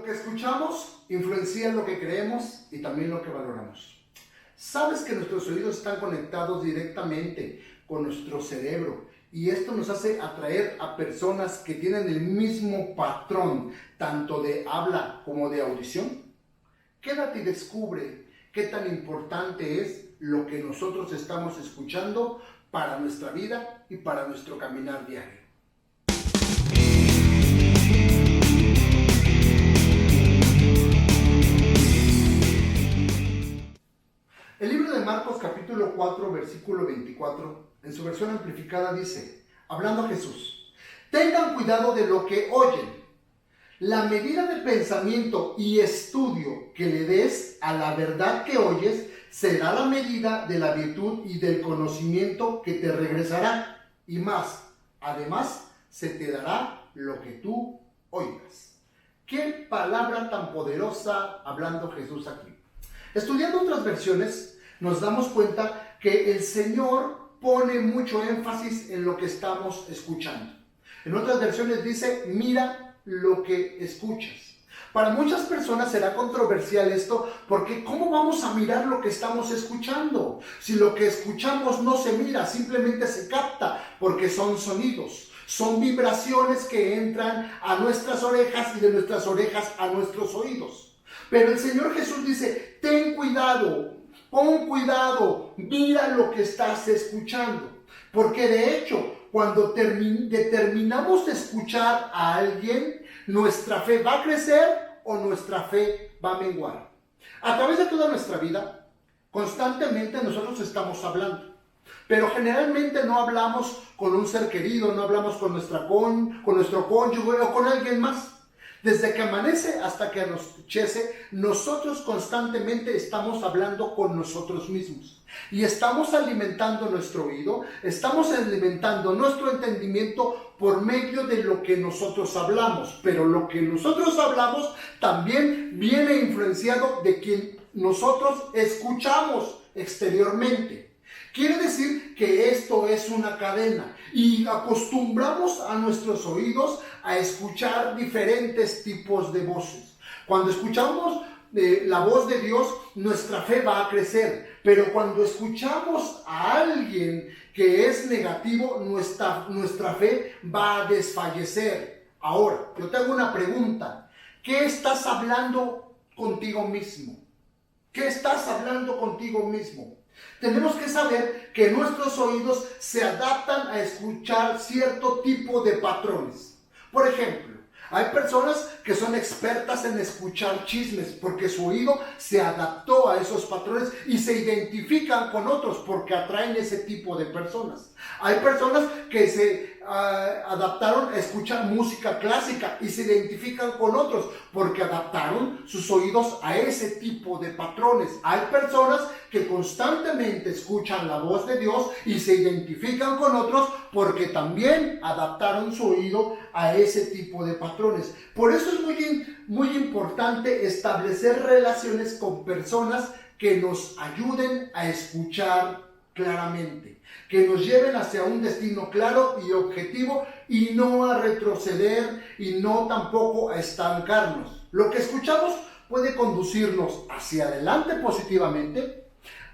Lo que escuchamos influencia en lo que creemos y también lo que valoramos. ¿Sabes que nuestros oídos están conectados directamente con nuestro cerebro? Y esto nos hace atraer a personas que tienen el mismo patrón, tanto de habla como de audición. Quédate y descubre qué tan importante es lo que nosotros estamos escuchando para nuestra vida y para nuestro caminar diario. El libro de Marcos capítulo 4 versículo 24 en su versión amplificada dice, hablando a Jesús, tengan cuidado de lo que oyen. La medida de pensamiento y estudio que le des a la verdad que oyes será la medida de la virtud y del conocimiento que te regresará y más. Además, se te dará lo que tú oigas. ¿Qué palabra tan poderosa hablando Jesús aquí? Estudiando otras versiones, nos damos cuenta que el Señor pone mucho énfasis en lo que estamos escuchando. En otras versiones dice, mira lo que escuchas. Para muchas personas será controversial esto, porque ¿cómo vamos a mirar lo que estamos escuchando? Si lo que escuchamos no se mira, simplemente se capta, porque son sonidos. Son vibraciones que entran a nuestras orejas y de nuestras orejas a nuestros oídos. Pero el Señor Jesús dice, ten cuidado, pon cuidado, mira lo que estás escuchando. Porque de hecho, cuando determinamos escuchar a alguien, nuestra fe va a crecer o nuestra fe va a menguar. A través de toda nuestra vida, constantemente nosotros estamos hablando. Pero generalmente no hablamos con un ser querido, no hablamos con nuestro cónyuge o con alguien más. Desde que amanece hasta que anochece, nosotros constantemente estamos hablando con nosotros mismos. Y estamos alimentando nuestro oído, estamos alimentando nuestro entendimiento por medio de lo que nosotros hablamos. Pero lo que nosotros hablamos también viene influenciado de quien nosotros escuchamos exteriormente. Quiere decir que esto es una cadena y acostumbramos a nuestros oídos a escuchar diferentes tipos de voces. Cuando escuchamos la voz de Dios, nuestra fe va a crecer. Pero cuando escuchamos a alguien que es negativo, nuestra fe va a desfallecer. Ahora, yo te hago una pregunta. ¿Qué estás hablando contigo mismo? ¿Qué estás hablando contigo mismo? Tenemos que saber que nuestros oídos se adaptan a escuchar cierto tipo de patrones. Por ejemplo, hay personas que son expertas en escuchar chismes porque su oído se adaptó a esos patrones y se identifican con otros porque atraen ese tipo de personas. Hay personas que se adaptaron a escuchar música clásica y se identifican con otros porque adaptaron sus oídos a ese tipo de patrones. Hay personas que constantemente escuchan la voz de Dios y se identifican con otros porque también adaptaron su oído a ese tipo de patrones. Por eso es muy importante establecer relaciones con personas que nos ayuden a escuchar claramente, que nos lleven hacia un destino claro y objetivo y no a retroceder y no tampoco a estancarnos. Lo que escuchamos puede conducirnos hacia adelante positivamente,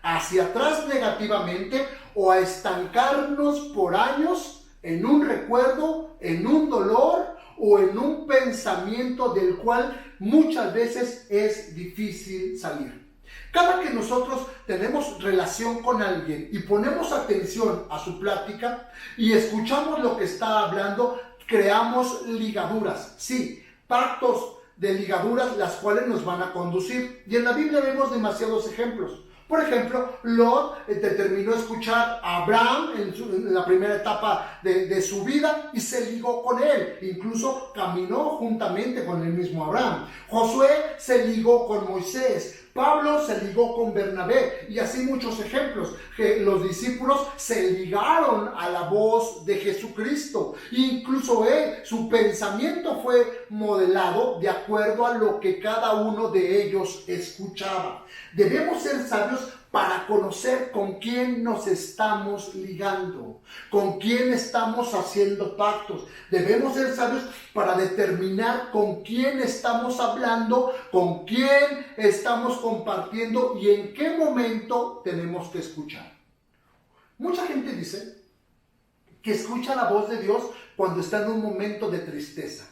hacia atrás negativamente o a estancarnos por años en un recuerdo, en un dolor o en un pensamiento del cual muchas veces es difícil salir. Cada que nosotros tenemos relación con alguien y ponemos atención a su plática y escuchamos lo que está hablando, creamos ligaduras, sí, pactos de ligaduras las cuales nos van a conducir. Y en la Biblia vemos demasiados ejemplos. Por ejemplo, Lot determinó escuchar a Abraham en la primera etapa de su vida y se ligó con él. Incluso caminó juntamente con el mismo Abraham. Josué se ligó con Moisés. Pablo se ligó con Bernabé y así muchos ejemplos, que los discípulos se ligaron a la voz de Jesucristo. Incluso su pensamiento fue modelado de acuerdo a lo que cada uno de ellos escuchaba. Debemos ser sabios para conocer con quién nos estamos ligando, con quién estamos haciendo pactos. Debemos ser sabios para determinar con quién estamos hablando, con quién estamos compartiendo y en qué momento tenemos que escuchar. Mucha gente dice que escucha la voz de Dios cuando está en un momento de tristeza.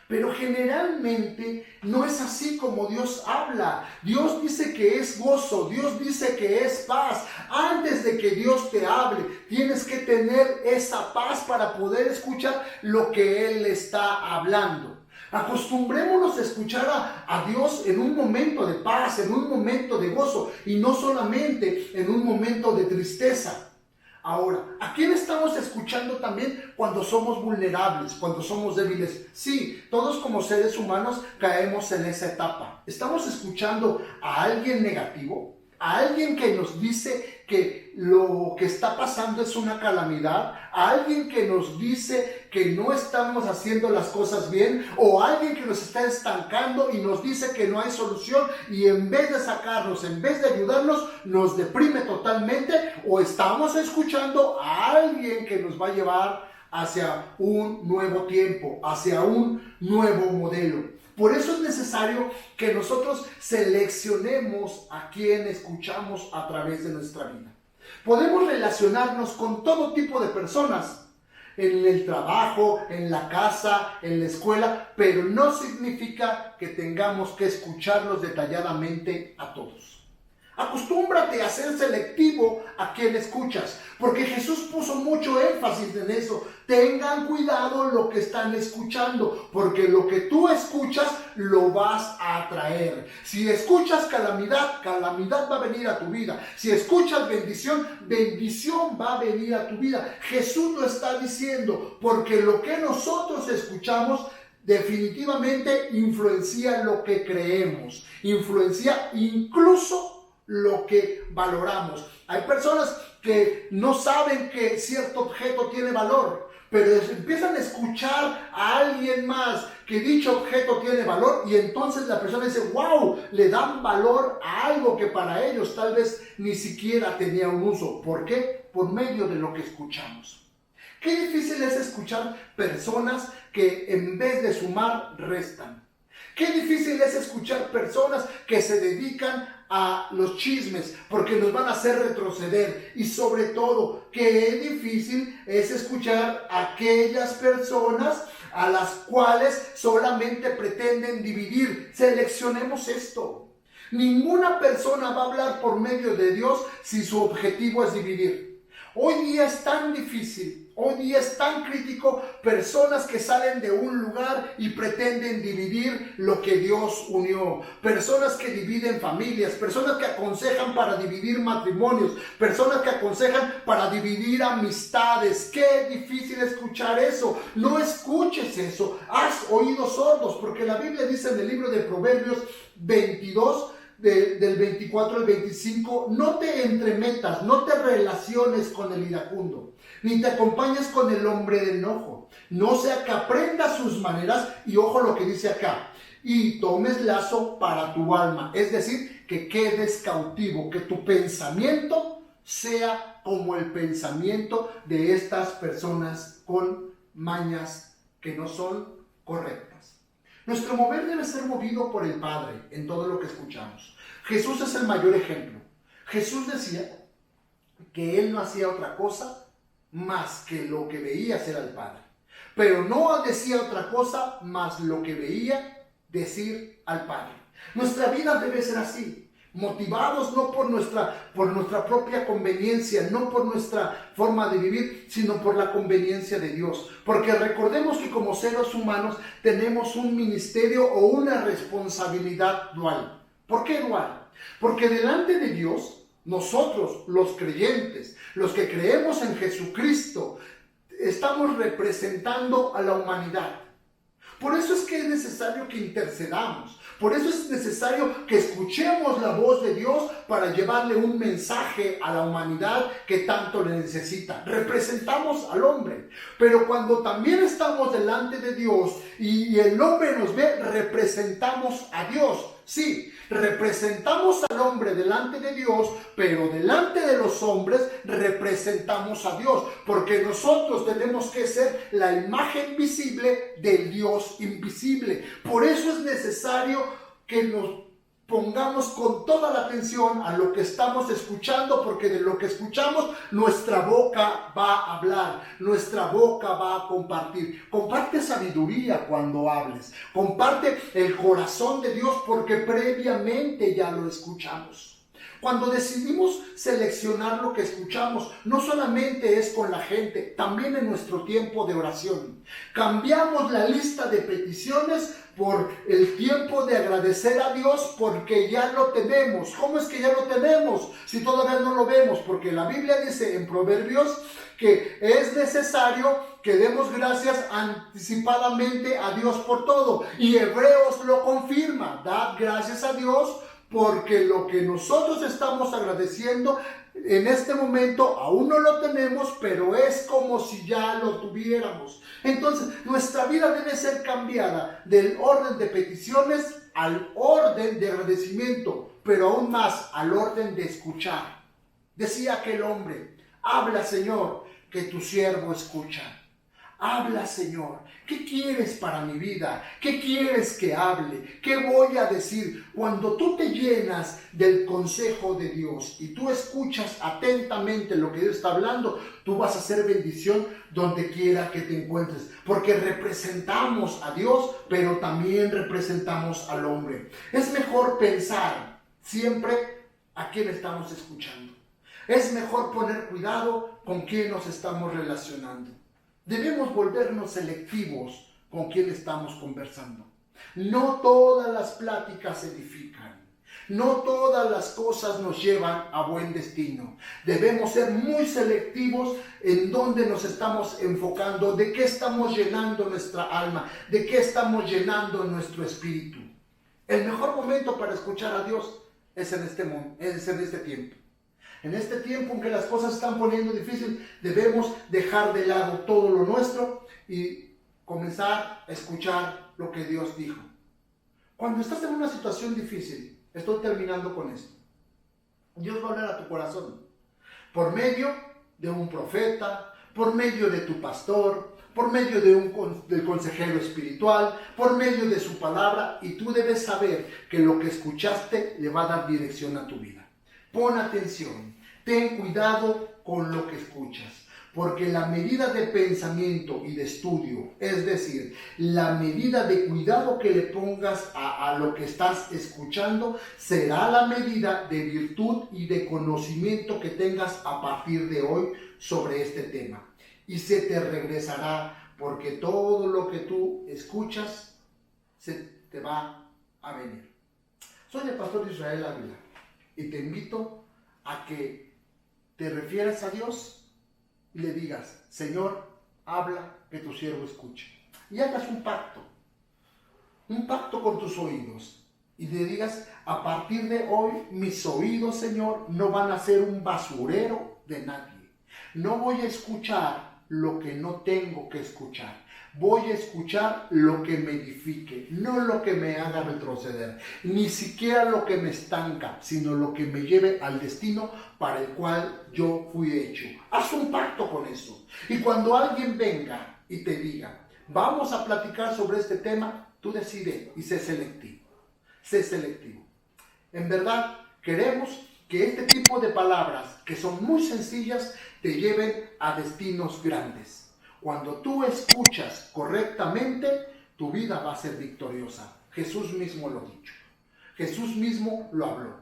Pero generalmente no es así como Dios habla. Dios dice que es gozo, Dios dice que es paz. Antes de que Dios te hable, tienes que tener esa paz para poder escuchar lo que Él está hablando. Acostumbrémonos a escuchar a Dios en un momento de paz, en un momento de gozo y no solamente en un momento de tristeza. Ahora, ¿a quién estamos escuchando también cuando somos vulnerables, cuando somos débiles? Sí, todos como seres humanos caemos en esa etapa. ¿Estamos escuchando a alguien negativo? ¿A alguien que nos dice que lo que está pasando es una calamidad? ¿A alguien que nos dice que no estamos haciendo las cosas bien? ¿O a alguien que nos está estancando y nos dice que no hay solución y en vez de sacarnos, en vez de ayudarnos, nos deprime totalmente? ¿O estamos escuchando a alguien que nos va a llevar hacia un nuevo tiempo, hacia un nuevo modelo? Por eso es necesario que nosotros seleccionemos a quien escuchamos a través de nuestra vida. Podemos relacionarnos con todo tipo de personas, en el trabajo, en la casa, en la escuela, pero no significa que tengamos que escucharlos detalladamente a todos. Acostúmbrate a ser selectivo a quien escuchas, porque Jesús puso mucho énfasis en eso. Tengan cuidado lo que están escuchando, porque lo que tú escuchas lo vas a atraer. Si escuchas calamidad, calamidad va a venir a tu vida. Si escuchas bendición, bendición va a venir a tu vida. Jesús lo está diciendo, porque lo que nosotros escuchamos definitivamente influencia lo que creemos, influencia incluso lo que valoramos. Hay personas que no saben que cierto objeto tiene valor, pero empiezan a escuchar a alguien más que dicho objeto tiene valor y entonces la persona dice, wow, le dan valor a algo que para ellos tal vez ni siquiera tenía un uso. ¿Por qué? Por medio de lo que escuchamos. Qué difícil es escuchar personas que en vez de sumar, restan. Qué difícil es escuchar personas que se dedican a los chismes porque nos van a hacer retroceder. Y sobre todo, qué difícil es escuchar a aquellas personas a las cuales solamente pretenden dividir. Seleccionemos esto. Ninguna persona va a hablar por medio de Dios si su objetivo es dividir. Hoy día es tan difícil, hoy día es tan crítico, personas que salen de un lugar y pretenden dividir lo que Dios unió, personas que dividen familias, personas que aconsejan para dividir matrimonios, personas que aconsejan para dividir amistades. Qué difícil escuchar eso. No escuches eso, haz oídos sordos, porque la Biblia dice en el libro de Proverbios 22, del 24 al 25, no te entremetas, no te relaciones con el iracundo, ni te acompañes con el hombre de enojo, no sea que aprendas sus maneras, y ojo lo que dice acá, y tomes lazo para tu alma, es decir, que quedes cautivo, que tu pensamiento sea como el pensamiento de estas personas con mañas que no son correctas. Nuestro mover debe ser movido por el Padre en todo lo que escuchamos. Jesús es el mayor ejemplo. Jesús decía que Él no hacía otra cosa más que lo que veía hacer al Padre. Pero no decía otra cosa más lo que veía decir al Padre. Nuestra vida debe ser así. Motivados no por nuestra propia conveniencia, no por nuestra forma de vivir, sino por la conveniencia de Dios. Porque recordemos que como seres humanos tenemos un ministerio o una responsabilidad dual. ¿Por qué dual? Porque delante de Dios, nosotros, los creyentes, los que creemos en Jesucristo, estamos representando a la humanidad. Por eso es que es necesario que intercedamos. Por eso es necesario que escuchemos la voz de Dios para llevarle un mensaje a la humanidad que tanto le necesita. Representamos al hombre, pero cuando también estamos delante de Dios y el hombre nos ve, representamos a Dios. Sí, Representamos al hombre delante de Dios, pero delante de los hombres representamos a Dios, porque nosotros tenemos que ser la imagen visible del Dios invisible. Por eso es necesario que nos pongamos con toda la atención a lo que estamos escuchando, porque de lo que escuchamos nuestra boca va a hablar, nuestra boca va a compartir. Comparte sabiduría cuando hables, comparte el corazón de Dios, porque previamente ya lo escuchamos. Cuando decidimos seleccionar lo que escuchamos, no solamente es con la gente, también en nuestro tiempo de oración. Cambiamos la lista de peticiones por el tiempo de agradecer a Dios, porque ya lo tenemos. ¿Cómo es que ya lo tenemos si todavía no lo vemos? Porque la Biblia dice en Proverbios que es necesario que demos gracias anticipadamente a Dios por todo. Y Hebreos lo confirma: dad gracias a Dios, porque lo que nosotros estamos agradeciendo en este momento aún no lo tenemos, pero es como si ya lo tuviéramos. Entonces, nuestra vida debe ser cambiada del orden de peticiones al orden de agradecimiento, pero aún más al orden de escuchar. Decía aquel hombre: habla, Señor, que tu siervo escucha. Habla, Señor, ¿qué quieres para mi vida? ¿Qué quieres que hable? ¿Qué voy a decir? Cuando tú te llenas del consejo de Dios y tú escuchas atentamente lo que Dios está hablando, tú vas a hacer bendición donde quiera que te encuentres, porque representamos a Dios, pero también representamos al hombre. Es mejor pensar siempre a quién estamos escuchando. Es mejor poner cuidado con quién nos estamos relacionando. Debemos volvernos selectivos con quién estamos conversando. No todas las pláticas edifican. No todas las cosas nos llevan a buen destino. Debemos ser muy selectivos en dónde nos estamos enfocando, de qué estamos llenando nuestra alma, de qué estamos llenando nuestro espíritu. El mejor momento para escuchar a Dios es en este tiempo. En este tiempo en que las cosas están poniendo difícil, debemos dejar de lado todo lo nuestro y comenzar a escuchar lo que Dios dijo. Cuando estás en una situación difícil, estoy terminando con esto, Dios va a hablar a tu corazón por medio de un profeta, por medio de tu pastor, por medio del consejero espiritual, por medio de su palabra, y tú debes saber que lo que escuchaste le va a dar dirección a tu vida. Pon atención, ten cuidado con lo que escuchas, porque la medida de pensamiento y de estudio, es decir, la medida de cuidado que le pongas a lo que estás escuchando, será la medida de virtud y de conocimiento que tengas a partir de hoy sobre este tema. Y se te regresará, porque todo lo que tú escuchas se te va a venir. Soy el pastor Israel Ávila y te invito a que te refieras a Dios y le digas: Señor, habla, que tu siervo escuche. Y hagas un pacto con tus oídos. Y le digas: a partir de hoy, mis oídos, Señor, no van a ser un basurero de nadie. No voy a escuchar lo que no tengo que escuchar. Voy a escuchar lo que me edifique, no lo que me haga retroceder, ni siquiera lo que me estanca, sino lo que me lleve al destino para el cual yo fui hecho. Haz un pacto con eso. Y cuando alguien venga y te diga: vamos a platicar sobre este tema, tú decide y sé selectivo. Sé selectivo. En verdad, queremos que este tipo de palabras, que son muy sencillas, te lleven a destinos grandes. Cuando tú escuchas correctamente, tu vida va a ser victoriosa. Jesús mismo lo ha dicho. Jesús mismo lo habló.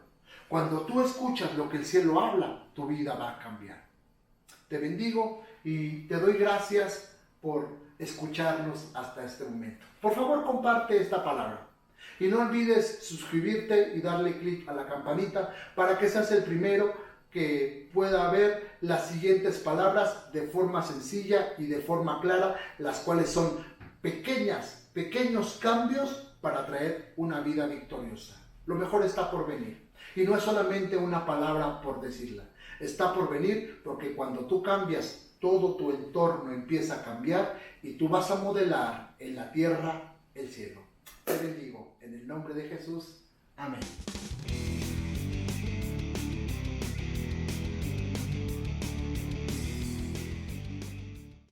Cuando tú escuchas lo que el cielo habla, tu vida va a cambiar. Te bendigo y te doy gracias por escucharnos hasta este momento. Por favor, comparte esta palabra. Y no olvides suscribirte y darle clic a la campanita para que seas el primero que pueda ver las siguientes palabras de forma sencilla y de forma clara, las cuales son pequeños cambios para traer una vida victoriosa. Lo mejor está por venir. Y no es solamente una palabra por decirla. Está por venir porque cuando tú cambias, todo tu entorno empieza a cambiar y tú vas a modelar en la tierra el cielo. Te bendigo en el nombre de Jesús. Amén.